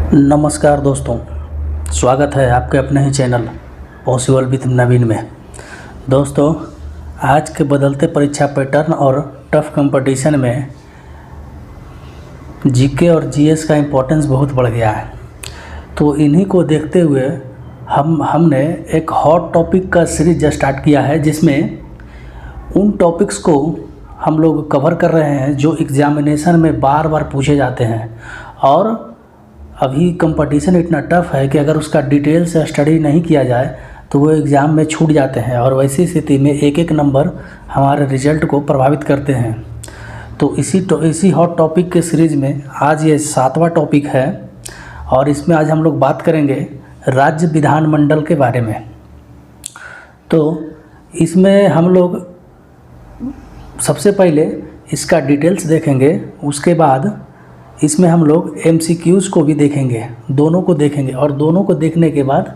नमस्कार दोस्तों, स्वागत है आपके अपने ही चैनल पॉसिबल विद नवीन में। दोस्तों, आज के बदलते परीक्षा पैटर्न और टफ कंपटीशन में जीके और जीएस का इम्पोर्टेंस बहुत बढ़ गया है। तो इन्हीं को देखते हुए हमने एक हॉट टॉपिक का सीरीज स्टार्ट किया है, जिसमें उन टॉपिक्स को हम लोग कवर कर रहे हैं जो एग्जामिनेशन में बार बार पूछे जाते हैं। और अभी कंपटीशन इतना टफ है कि अगर उसका डिटेल से स्टडी नहीं किया जाए तो वो एग्ज़ाम में छूट जाते हैं, और वैसी स्थिति में एक एक नंबर हमारे रिजल्ट को प्रभावित करते हैं। तो इसी हॉट टॉपिक के सीरीज़ में आज ये 7वां टॉपिक है, और इसमें आज हम लोग बात करेंगे राज्य विधानमंडल के बारे में। तो इसमें हम लोग सबसे पहले इसका डिटेल्स देखेंगे, उसके बाद इसमें हम लोग MCQs को भी देखेंगे, दोनों को देखेंगे। और दोनों को देखने के बाद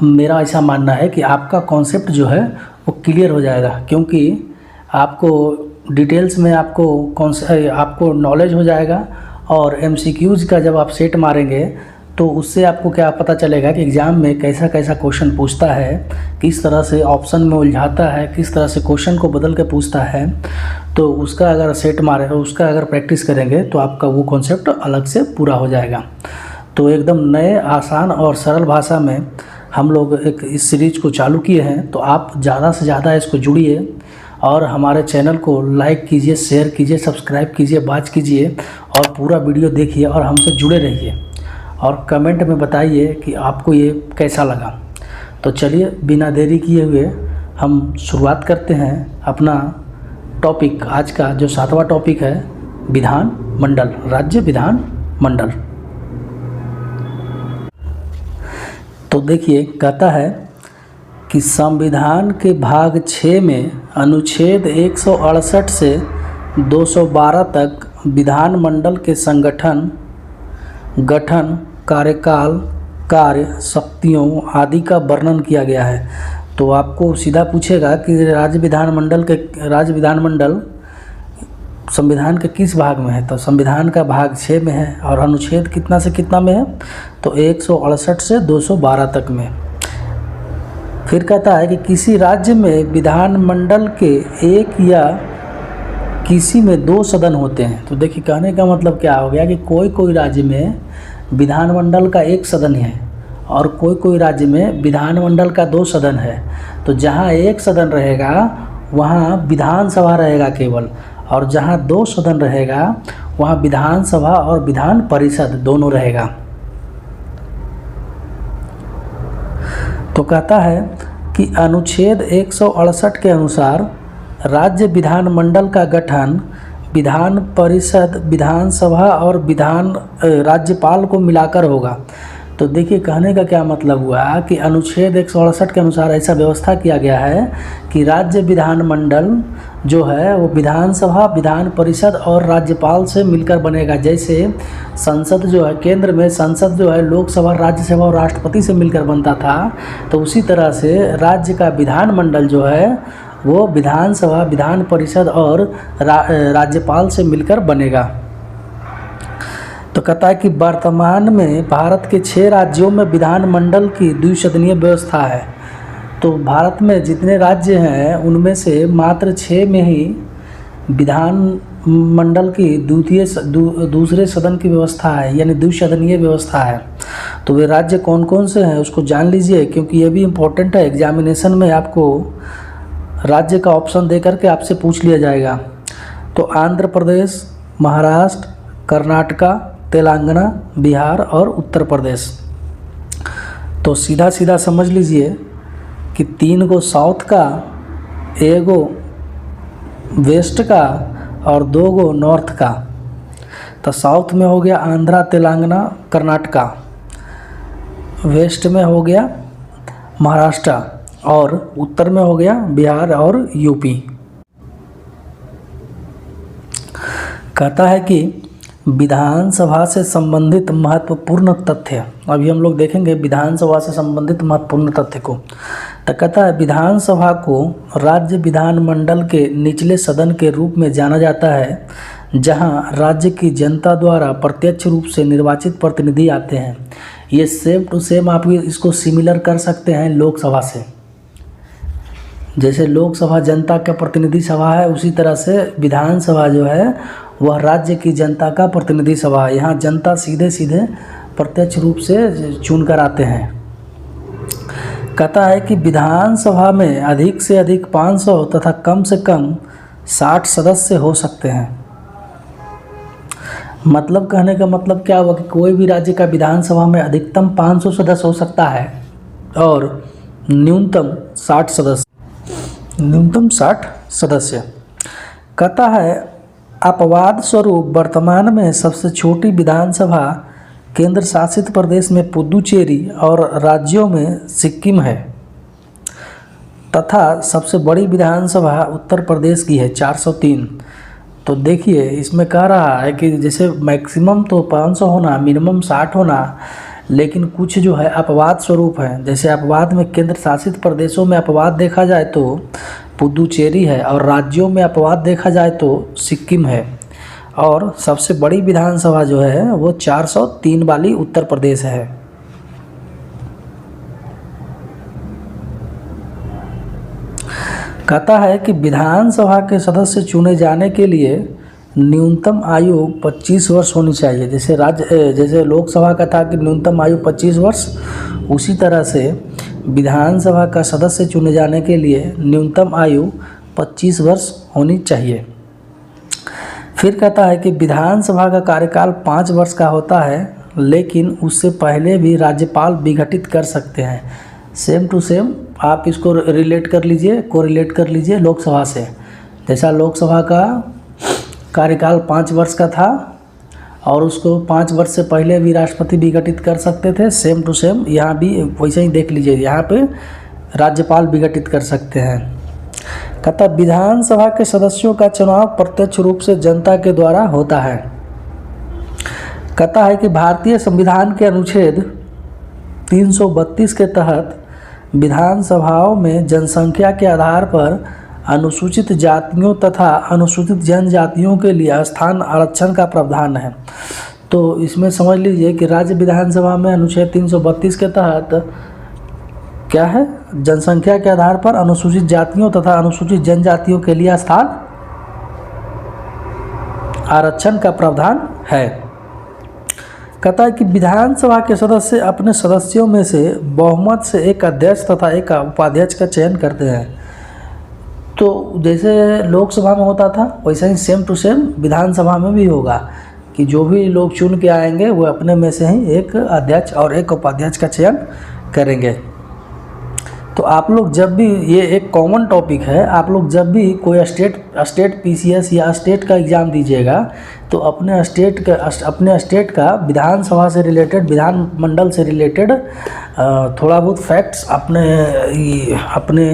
मेरा ऐसा मानना है कि आपका कॉन्सेप्ट जो है वो क्लियर हो जाएगा, क्योंकि आपको डिटेल्स में आपको नॉलेज हो जाएगा। और MCQs का जब आप सेट मारेंगे तो उससे आपको क्या पता चलेगा कि एग्ज़ाम में कैसा कैसा क्वेश्चन पूछता है, किस तरह से ऑप्शन में उलझाता है, किस तरह से क्वेश्चन को बदल के पूछता है। तो उसका अगर सेट मारे, उसका अगर प्रैक्टिस करेंगे तो आपका वो कॉन्सेप्ट अलग से पूरा हो जाएगा। तो एकदम नए, आसान और सरल भाषा में हम लोग एक इस सीरीज़ को चालू किए हैं। तो आप ज़्यादा से ज़्यादा इसको जुड़िए और हमारे चैनल को लाइक कीजिए, शेयर कीजिए, सब्सक्राइब कीजिए, वॉच कीजिए और पूरा वीडियो देखिए और हमसे जुड़े रहिए। और कमेंट में बताइए कि आपको ये कैसा लगा। तो चलिए बिना देरी किए हुए हम शुरुआत करते हैं अपना टॉपिक। आज का जो 7वां टॉपिक है, विधान मंडल, राज्य विधान मंडल। तो देखिए, कहता है कि संविधान के भाग 6 में अनुच्छेद 168 से 212 तक विधानमंडल के गठन, कार्यकाल, कार्य, शक्तियों आदि का वर्णन किया गया है। तो आपको सीधा पूछेगा कि राज्य विधानमंडल संविधान के किस भाग में है। तो संविधान का भाग 6 में है, और अनुच्छेद कितना से कितना में है, तो 168 से 212 तक में। फिर कहता है कि किसी राज्य में विधानमंडल के एक या किसी में 2 सदन होते हैं। तो देखिए, कहने का मतलब क्या हो गया कि कोई राज्य में विधानमंडल का 1 सदन है और कोई राज्य में विधानमंडल का 2 सदन है। तो जहाँ 1 सदन रहेगा वहाँ विधानसभा रहेगा केवल, और जहाँ 2 सदन रहेगा वहाँ विधानसभा और विधान परिषद दोनों रहेगा। तो कहता है कि अनुच्छेद 168 के अनुसार राज्य विधानमंडल का गठन विधान परिषद, विधानसभा और राज्यपाल को मिलाकर होगा। तो देखिए, कहने का क्या मतलब हुआ कि अनुच्छेद 168 के अनुसार ऐसा व्यवस्था किया गया है कि राज्य विधानमंडल जो है वो विधानसभा, विधान परिषद और राज्यपाल से मिलकर बनेगा। जैसे संसद जो है, केंद्र में संसद जो है लोकसभा, राज्यसभा और राष्ट्रपति से मिलकर बनता था, तो उसी तरह से राज्य का विधानमंडल जो है वो विधानसभा, विधान परिषद और राज्यपाल से मिलकर बनेगा। तो कहता है कि वर्तमान में भारत के 6 राज्यों में विधानमंडल की द्विसदनीय व्यवस्था है। तो भारत में जितने राज्य हैं उनमें से मात्र 6 में ही विधानमंडल की दूसरे सदन की व्यवस्था है, यानी द्विसदनीय व्यवस्था है। तो वे राज्य कौन कौन से हैं उसको जान लीजिए, क्योंकि ये भी इम्पोर्टेंट है। एग्जामिनेशन में आपको राज्य का ऑप्शन दे करके आपसे पूछ लिया जाएगा। तो आंध्र प्रदेश, महाराष्ट्र, कर्नाटका, तेलंगाना, बिहार और उत्तर प्रदेश। तो सीधा सीधा समझ लीजिए कि 3 गो साउथ का, 1 गो वेस्ट का और 2 गो नॉर्थ का। तो साउथ में हो गया आंध्रा, तेलंगाना, कर्नाटका। वेस्ट में हो गया महाराष्ट्र, और उत्तर में हो गया बिहार और यूपी। कहता है कि विधानसभा से संबंधित महत्वपूर्ण तथ्य, अभी हम लोग देखेंगे विधानसभा से संबंधित महत्वपूर्ण तथ्य को। तो कहता है विधानसभा को राज्य विधानमंडल के निचले सदन के रूप में जाना जाता है, जहां राज्य की जनता द्वारा प्रत्यक्ष रूप से निर्वाचित प्रतिनिधि आते हैं। ये सेम टू सेम आप इसको सिमिलर कर सकते हैं लोकसभा से। जैसे लोकसभा जनता का प्रतिनिधि सभा है, उसी तरह से विधानसभा जो है वह राज्य की जनता का प्रतिनिधि सभा है। यहाँ जनता सीधे सीधे प्रत्यक्ष रूप से चुनकर आते हैं। कहता है कि विधानसभा में अधिक से अधिक 500 तथा कम से कम 60 सदस्य हो सकते हैं। मतलब कहने का मतलब क्या हुआ कि कोई भी राज्य का विधानसभा में अधिकतम 500 सदस्य हो सकता है और न्यूनतम 60 सदस्य। कहता है अपवाद स्वरूप वर्तमान में सबसे छोटी विधानसभा केंद्र शासित प्रदेश में पुदुचेरी और राज्यों में सिक्किम है तथा सबसे बड़ी विधानसभा उत्तर प्रदेश की है 403। तो देखिए इसमें कह रहा है कि जैसे मैक्सिमम तो 500 होना, मिनिमम 60 होना, लेकिन कुछ जो है अपवाद स्वरूप है। जैसे अपवाद में केंद्र शासित प्रदेशों में अपवाद देखा जाए तो पुदुचेरी है और राज्यों में अपवाद देखा जाए तो सिक्किम है और सबसे बड़ी विधानसभा जो है वो 403 वाली उत्तर प्रदेश है। कहता है कि विधानसभा के सदस्य चुने जाने के लिए न्यूनतम आयु 25 वर्ष होनी चाहिए। जैसे लोकसभा का था कि न्यूनतम आयु 25 वर्ष, उसी तरह से विधानसभा का सदस्य चुने जाने के लिए न्यूनतम आयु 25 वर्ष होनी चाहिए। फिर कहता है कि विधानसभा का कार्यकाल 5 वर्ष का होता है, लेकिन उससे पहले भी राज्यपाल विघटित कर सकते हैं। सेम टू सेम आप इसको रिलेट कर लीजिए, कोरिलेट कर लीजिए लोकसभा से। जैसा लोकसभा का कार्यकाल 5 वर्ष का था और उसको 5 वर्ष से पहले भी राष्ट्रपति विघटित कर सकते थे, सेम टू सेम यहाँ भी वैसे ही देख लीजिए, यहाँ पे राज्यपाल विघटित कर सकते हैं। कहता विधानसभा के सदस्यों का चुनाव प्रत्यक्ष रूप से जनता के द्वारा होता है। कहता है कि भारतीय संविधान के अनुच्छेद 332 के तहत विधानसभाओं में जनसंख्या के आधार पर अनुसूचित जातियों तथा अनुसूचित जनजातियों के लिए स्थान आरक्षण का प्रावधान है। तो इसमें समझ लीजिए कि राज्य विधानसभा में अनुच्छेद 332 के तहत क्या है, जनसंख्या के आधार पर अनुसूचित जातियों तथा अनुसूचित जनजातियों के लिए स्थान आरक्षण का प्रावधान है। कहता है कि विधानसभा के सदस्य अपने सदस्यों में से बहुमत से एक अध्यक्ष तथा एक उपाध्यक्ष का चयन करते हैं। तो जैसे लोकसभा में होता था वैसे ही सेम टू सेम विधानसभा में भी होगा कि जो भी लोग चुन के आएंगे वो अपने में से ही एक अध्यक्ष और एक उपाध्यक्ष का चयन करेंगे। तो आप लोग जब भी, ये एक कॉमन टॉपिक है, आप लोग जब भी कोई स्टेट पीसीएस या स्टेट का एग्ज़ाम दीजिएगा तो अपने स्टेट का विधानसभा से रिलेटेड, विधानमंडल से रिलेटेड थोड़ा बहुत फैक्ट्स अपने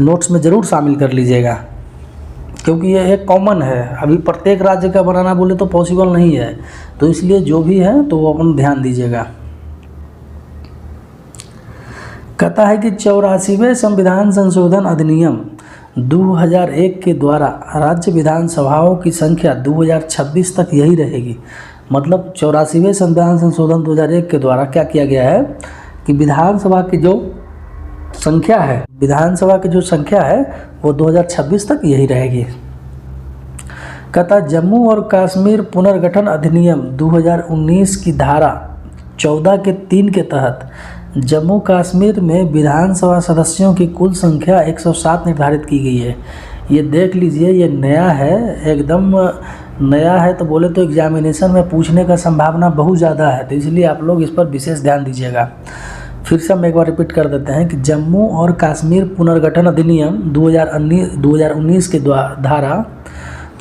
नोट्स में ज़रूर शामिल कर लीजिएगा, क्योंकि ये एक कॉमन है। अभी प्रत्येक राज्य का बनाना बोले तो पॉसिबल नहीं है, तो इसलिए जो भी है तो वो अपन ध्यान दीजिएगा। कहता है कि 84वें संविधान संशोधन अधिनियम 2001 के द्वारा राज्य विधानसभाओं की संख्या 2026 तक यही रहेगी। मतलब 84वें संविधान संशोधन 2001 के द्वारा क्या किया गया है कि विधानसभा की जो संख्या है वो 2026 तक यही रहेगी। कहता जम्मू और कश्मीर पुनर्गठन अधिनियम 2019 की धारा 14 के 3 के तहत जम्मू कश्मीर में विधानसभा सदस्यों की कुल संख्या 107 निर्धारित की गई है। ये देख लीजिए, ये नया है, एकदम नया है, तो बोले तो एग्जामिनेशन में पूछने का संभावना बहुत ज़्यादा है, तो इसलिए आप लोग इस पर विशेष ध्यान दीजिएगा। फिर से हम एक बार रिपीट कर देते हैं कि जम्मू और कश्मीर पुनर्गठन अधिनियम 2019 के धारा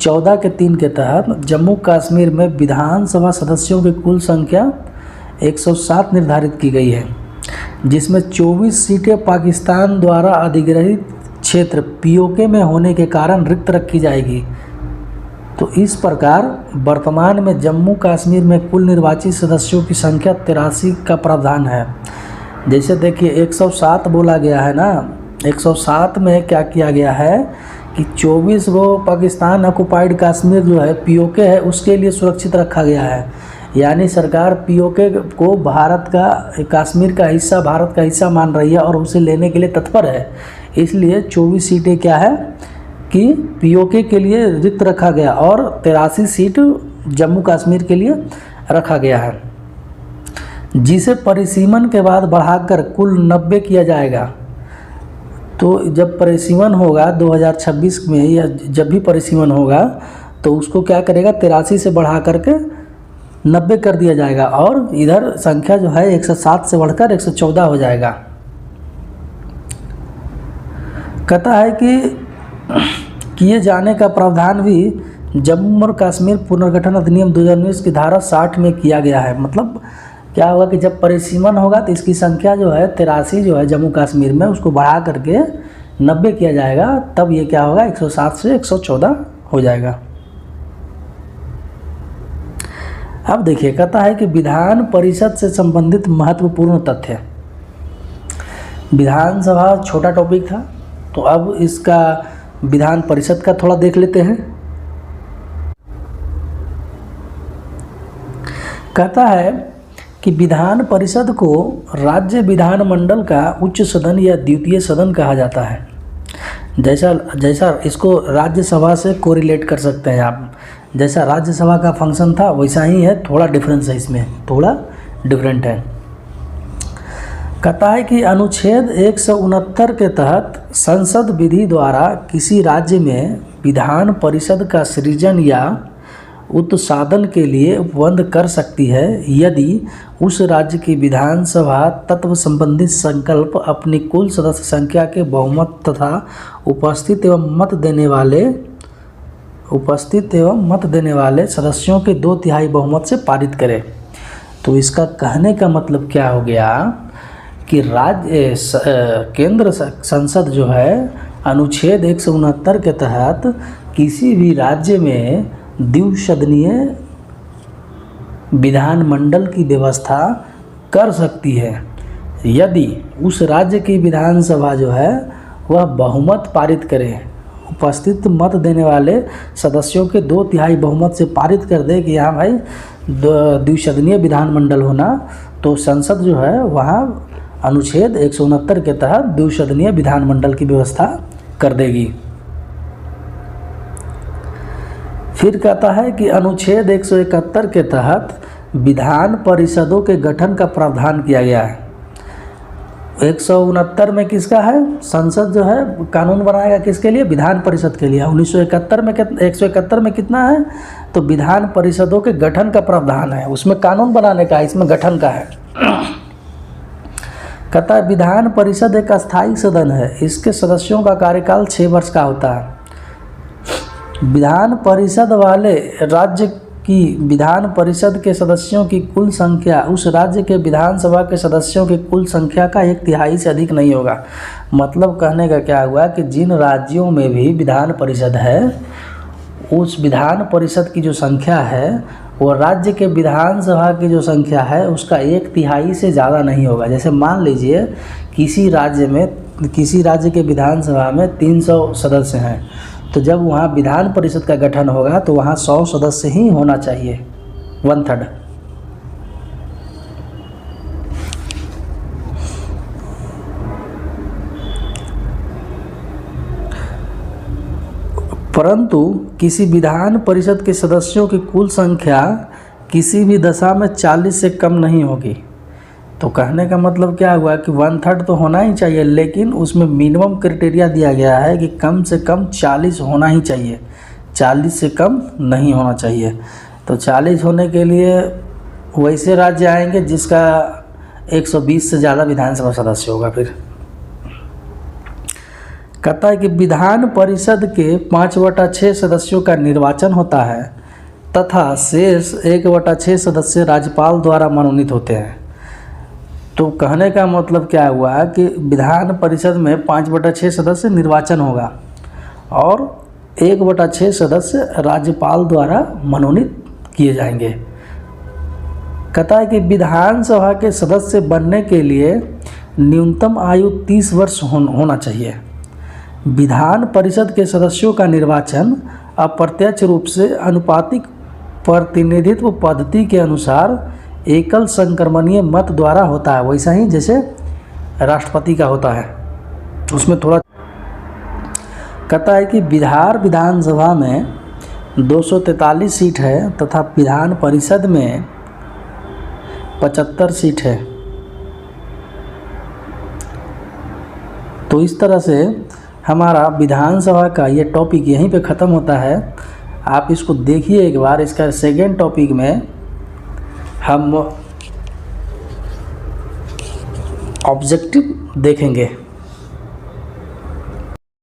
14 के 3 के तहत जम्मू कश्मीर में विधानसभा सदस्यों की कुल संख्या 107 निर्धारित की गई है, जिसमें 24 सीटें पाकिस्तान द्वारा अधिग्रहित क्षेत्र पीओके में होने के कारण रिक्त रखी जाएगी। तो इस प्रकार वर्तमान में जम्मू कश्मीर में कुल निर्वाचित सदस्यों की संख्या 83 का प्रावधान है। जैसे देखिए 107 बोला गया है ना, 107 में क्या किया गया है कि 24 वो पाकिस्तान ऑक्युपाइड कश्मीर जो है पीओके है उसके लिए सुरक्षित रखा गया है। यानी सरकार पीओके को भारत का, कश्मीर का हिस्सा, भारत का हिस्सा मान रही है और उसे लेने के लिए तत्पर है। इसलिए 24 सीटें क्या है कि पीओके के लिए रिक्त रखा गया और 83 सीट जम्मू कश्मीर के लिए रखा गया है, जिसे परिसीमन के बाद बढ़ाकर कुल 90 किया जाएगा। तो जब परिसीमन होगा 2026 में, या जब भी परिसीमन होगा तो उसको क्या करेगा, 83 से बढ़ा करके 90 कर दिया जाएगा और इधर संख्या जो है 107 से बढ़कर 114 हो जाएगा। कहता है कि किए जाने का प्रावधान भी जम्मू और कश्मीर पुनर्गठन अधिनियम 2019 की धारा 60 में किया गया है। मतलब क्या होगा कि जब परिसीमन होगा तो इसकी संख्या जो है 83 जो है जम्मू कश्मीर में, उसको बढ़ा करके 90 किया जाएगा, तब ये क्या होगा 107 से 114 हो जाएगा। अब देखिए, कहता है कि विधान परिषद से संबंधित महत्वपूर्ण तथ्य। विधानसभा छोटा टॉपिक था, तो अब इसका विधान परिषद का थोड़ा देख लेते हैं। कहता है कि विधान परिषद को राज्य विधानमंडल का उच्च सदन या द्वितीय सदन कहा जाता है। जैसा इसको राज्यसभा से कोरिलेट कर सकते हैं आप। जैसा राज्यसभा का फंक्शन था वैसा ही है, थोड़ा डिफरेंस है, इसमें थोड़ा डिफरेंट है। कहता है कि अनुच्छेद 169 के तहत संसद विधि द्वारा किसी राज्य में विधान परिषद का सृजन या उत्साधन के लिए उपबंध कर सकती है, यदि उस राज्य की विधानसभा तत्व संबंधित संकल्प अपनी कुल सदस्य संख्या के बहुमत तथा उपस्थित एवं मत देने वाले सदस्यों के 2/3 बहुमत से पारित करे। तो इसका कहने का मतलब क्या हो गया कि केंद्र संसद जो है अनुच्छेद 169 के तहत किसी भी राज्य में द्विसदनीय विधानमंडल की व्यवस्था कर सकती है, यदि उस राज्य की विधानसभा जो है वह बहुमत पारित करे, उपस्थित मत देने वाले सदस्यों के 2/3 बहुमत से पारित कर दे कि हाँ भाई द्विसदनीय विधानमंडल होना, तो संसद जो है वहाँ अनुच्छेद 169 के तहत द्विसदनीय विधानमंडल की व्यवस्था कर देगी। फिर कहता है कि अनुच्छेद 171 के तहत विधान परिषदों के गठन का प्रावधान किया गया है। 169 में किसका है, संसद जो है कानून बनाएगा किसके लिए, विधान परिषद के लिए। 171 में कितना है, तो विधान परिषदों के गठन का प्रावधान है, उसमें कानून बनाने का है, इसमें गठन का है। कहता है विधान परिषद एक अस्थायी सदन है, इसके सदस्यों का कार्यकाल 6 वर्ष का होता है। विधान परिषद वाले राज्य की विधान परिषद के सदस्यों की कुल संख्या उस राज्य के विधानसभा के सदस्यों की कुल संख्या का 1/3 से अधिक नहीं होगा। मतलब कहने का क्या हुआ कि जिन राज्यों में भी विधान परिषद है, उस विधान परिषद की जो संख्या है वो राज्य के विधानसभा की जो संख्या है उसका 1/3 से ज़्यादा नहीं होगा। जैसे मान लीजिए किसी राज्य के विधानसभा में 300 सदस्य हैं, तो जब वहाँ विधान परिषद का गठन होगा तो वहाँ 100 सदस्य ही होना चाहिए, 1/3। परंतु किसी विधान परिषद के सदस्यों की कुल संख्या किसी भी दशा में 40 से कम नहीं होगी। तो कहने का मतलब क्या हुआ कि 1/3 तो होना ही चाहिए, लेकिन उसमें मिनिमम क्राइटेरिया दिया गया है कि कम से कम 40 होना ही चाहिए, 40 से कम नहीं होना चाहिए। तो 40 होने के लिए वैसे राज्य आएंगे जिसका 120 से ज़्यादा विधानसभा सदस्य होगा। फिर कहता है कि विधान परिषद के 5/6 सदस्यों का निर्वाचन होता है तथा शेष 1/6 सदस्य राज्यपाल द्वारा मनोनीत होते हैं। तो कहने का मतलब क्या हुआ कि विधान परिषद में 5/6 सदस्य निर्वाचन होगा और 1/6 सदस्य राज्यपाल द्वारा मनोनीत किए जाएंगे। कहता है कि विधानसभा के सदस्य बनने के लिए न्यूनतम आयु 30 वर्ष होना चाहिए। विधान परिषद के सदस्यों का निर्वाचन अप्रत्यक्ष रूप से आनुपातिक प्रतिनिधित्व पद्धति के अनुसार एकल संक्रमणीय मत द्वारा होता है, वैसा ही जैसे राष्ट्रपति का होता है। उसमें थोड़ा कहता है कि बिहार विधानसभा में 243 सीट है तथा विधान परिषद में 75 सीट है। तो इस तरह से हमारा विधानसभा का ये टॉपिक यहीं पे ख़त्म होता है। आप इसको देखिए एक बार। इसका सेकेंड टॉपिक में हम ऑब्जेक्टिव देखेंगे।